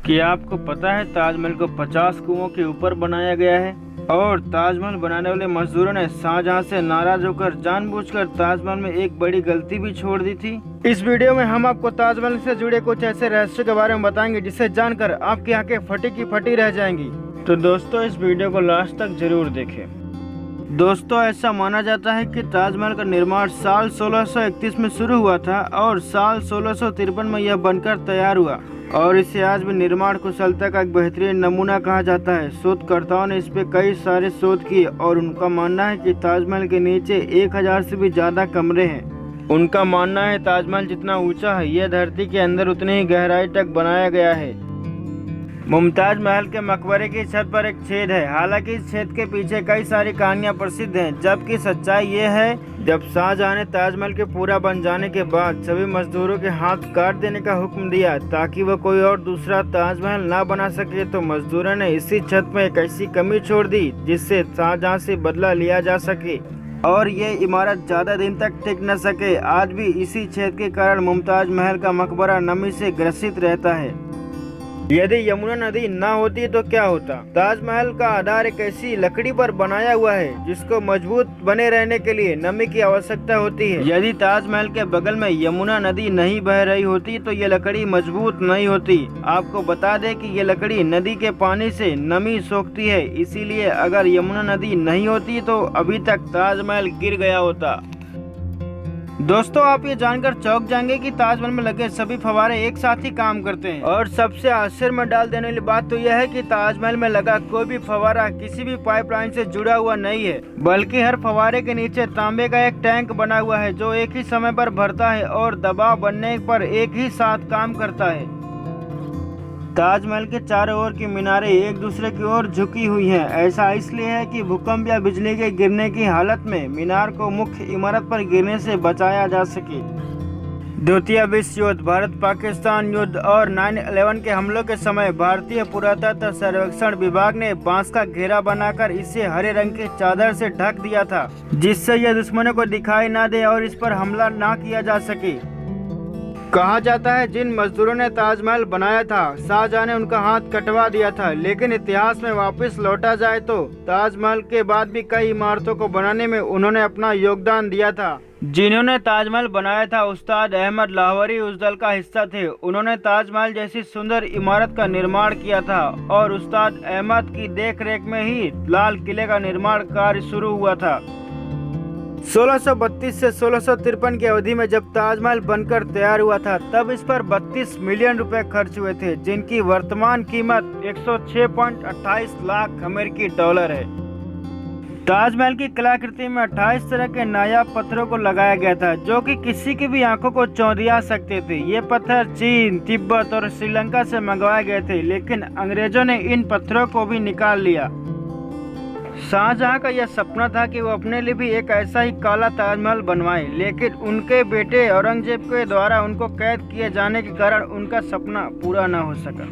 क्या आपको पता है ताजमहल को 50 कुओं के ऊपर बनाया गया है और ताजमहल बनाने वाले मजदूरों ने शाहजहां से नाराज होकर जानबूझकर ताजमहल में एक बड़ी गलती भी छोड़ दी थी। इस वीडियो में हम आपको ताजमहल से जुड़े कुछ ऐसे रहस्यों के बारे में बताएंगे जिसे जानकर आपकी आंखें फटी की फटी रह जाएंगी। तो दोस्तों इस वीडियो को लास्ट तक जरूर देखें। दोस्तों ऐसा माना जाता है कि ताजमहल का निर्माण साल 1631 में शुरू हुआ था और साल 1653 में यह बनकर तैयार हुआ और इसे आज भी निर्माण कुशलता का एक बेहतरीन नमूना कहा जाता है। शोधकर्ताओं ने इस पे कई सारे शोध किए और उनका मानना है कि ताजमहल के नीचे 1000 से भी ज्यादा कमरे हैं। उनका मानना है ताजमहल जितना ऊंचा है यह धरती के अंदर उतनी ही गहराई तक बनाया गया है। मुमताज महल के मकबरे की छत पर एक छेद है। हालांकि इस छेद के पीछे कई सारी कहानियां प्रसिद्ध हैं, जबकि सच्चाई ये है जब शाहजहां ने ताजमहल के पूरा बन जाने के बाद सभी मजदूरों के हाथ काट देने का हुक्म दिया ताकि वह कोई और दूसरा ताजमहल ना बना सके, तो मजदूरों ने इसी छत में एक ऐसी कमी छोड़ दी जिससे शाहजहां से बदला लिया जा सके और ये इमारत ज्यादा दिन तक टिक न सके। आज भी इसी छेद के कारण मुमताज महल का मकबरा नमी से ग्रसित रहता है। यदि यमुना नदी न होती तो क्या होता? ताजमहल का आधार एक ऐसी लकड़ी पर बनाया हुआ है जिसको मजबूत बने रहने के लिए नमी की आवश्यकता होती है। यदि ताजमहल के बगल में यमुना नदी नहीं बह रही होती तो ये लकड़ी मजबूत नहीं होती। आपको बता दें कि ये लकड़ी नदी के पानी से नमी सोखती है, इसीलिए अगर यमुना नदी नहीं होती तो अभी तक ताजमहल गिर गया होता। दोस्तों आप ये जानकर चौंक जाएंगे कि ताजमहल में लगे सभी फव्वारे एक साथ ही काम करते हैं और सबसे आश्चर्य में डाल देने वाली बात तो यह है कि ताजमहल में लगा कोई भी फव्वारा किसी भी पाइपलाइन से जुड़ा हुआ नहीं है, बल्कि हर फव्वारे के नीचे तांबे का एक टैंक बना हुआ है जो एक ही समय पर भरता है और दबाव बनने पर एक ही साथ काम करता है। ताजमहल के चारों ओर की मीनारें एक दूसरे की ओर झुकी हुई हैं। ऐसा इसलिए है कि भूकंप या बिजली के गिरने की हालत में मीनार को मुख्य इमारत पर गिरने से बचाया जा सके। द्वितीय विश्व युद्ध, भारत पाकिस्तान युद्ध और 9/11 के हमलों के समय भारतीय पुरातत्व सर्वेक्षण विभाग ने बांस का घेरा बनाकर इसे हरे रंग की चादर से ढक दिया था, जिससे यह दुश्मनों को दिखाई न दे और इस पर हमला न किया जा सके। कहा जाता है जिन मजदूरों ने ताजमहल बनाया था शाहजहां ने उनका हाथ कटवा दिया था, लेकिन इतिहास में वापस लौटा जाए तो ताजमहल के बाद भी कई इमारतों को बनाने में उन्होंने अपना योगदान दिया था। जिन्होंने ताजमहल बनाया था उस्ताद अहमद लाहौरी उस दल का हिस्सा थे। उन्होंने ताजमहल जैसी सुंदर इमारत का निर्माण किया था और उस्ताद अहमद की देखरेख में ही लाल किले का निर्माण कार्य शुरू हुआ था। 1632 से 1653 की अवधि में जब ताजमहल बनकर तैयार हुआ था तब इस पर 32 मिलियन रुपए खर्च हुए थे, जिनकी वर्तमान कीमत 106.28 लाख अमेरिकी डॉलर है। ताजमहल की कलाकृति में 28 तरह के नायाब पत्थरों को लगाया गया था जो कि किसी की भी आंखों को चौंधिया सकते थे। ये पत्थर चीन, तिब्बत और श्रीलंका से मंगवाए गए थे, लेकिन अंग्रेजों ने इन पत्थरों को भी निकाल लिया। शाहजहां का यह सपना था कि वो अपने लिए भी एक ऐसा ही काला ताजमहल बनवाए, लेकिन उनके बेटे औरंगजेब के द्वारा उनको कैद किए जाने के कारण उनका सपना पूरा न हो सका।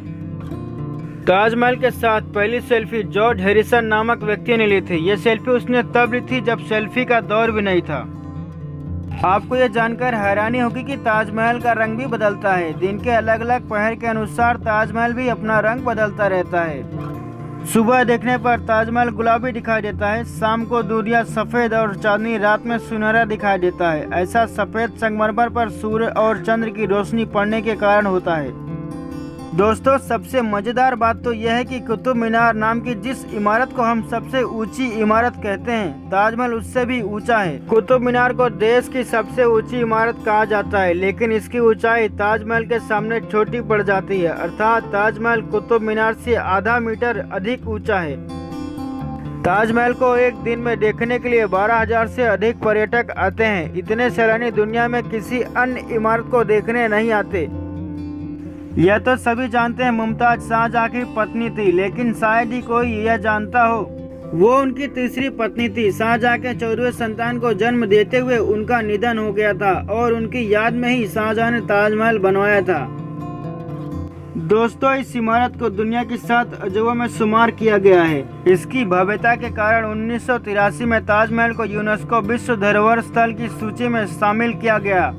ताजमहल के साथ पहली सेल्फी जॉर्ज हैरिसन नामक व्यक्ति ने ली थी। ये सेल्फी उसने तब ली थी जब सेल्फी का दौर भी नहीं था। आपको यह जानकर हैरानी होगी कि ताजमहल का रंग भी बदलता है। दिन के अलग अलग पहर के अनुसार ताजमहल भी अपना रंग बदलता रहता है। सुबह देखने पर ताजमहल गुलाबी दिखाई देता है, शाम को दूधिया सफेद और चांदनी रात में सुनहरा दिखाई देता है। ऐसा सफेद संगमरमर पर सूर्य और चंद्र की रोशनी पड़ने के कारण होता है। दोस्तों सबसे मजेदार बात तो यह है कि कुतुब मीनार नाम की जिस इमारत को हम सबसे ऊंची इमारत कहते हैं, ताजमहल उससे भी ऊंचा है। कुतुब मीनार को देश की सबसे ऊंची इमारत कहा जाता है, लेकिन इसकी ऊंचाई ताजमहल के सामने छोटी पड़ जाती है, अर्थात ताजमहल कुतुब मीनार से आधा मीटर अधिक ऊंचा है। ताजमहल को एक दिन में देखने के लिए 12,000 से अधिक पर्यटक आते हैं। इतने सैलानी दुनिया में किसी अन्य इमारत को देखने नहीं आते। यह तो सभी जानते हैं मुमताज शाहजहां की पत्नी थी, लेकिन शायद ही कोई यह जानता हो वो उनकी तीसरी पत्नी थी। शाहजहां के 14वें संतान को जन्म देते हुए उनका निधन हो गया था और उनकी याद में ही शाहजहां ने ताजमहल बनवाया था। दोस्तों इस इमारत को दुनिया की 7 अजूबों में शुमार किया गया है। इसकी भव्यता के कारण 1983 में ताजमहल को यूनेस्को विश्व धरोहर स्थल की सूची में शामिल किया गया।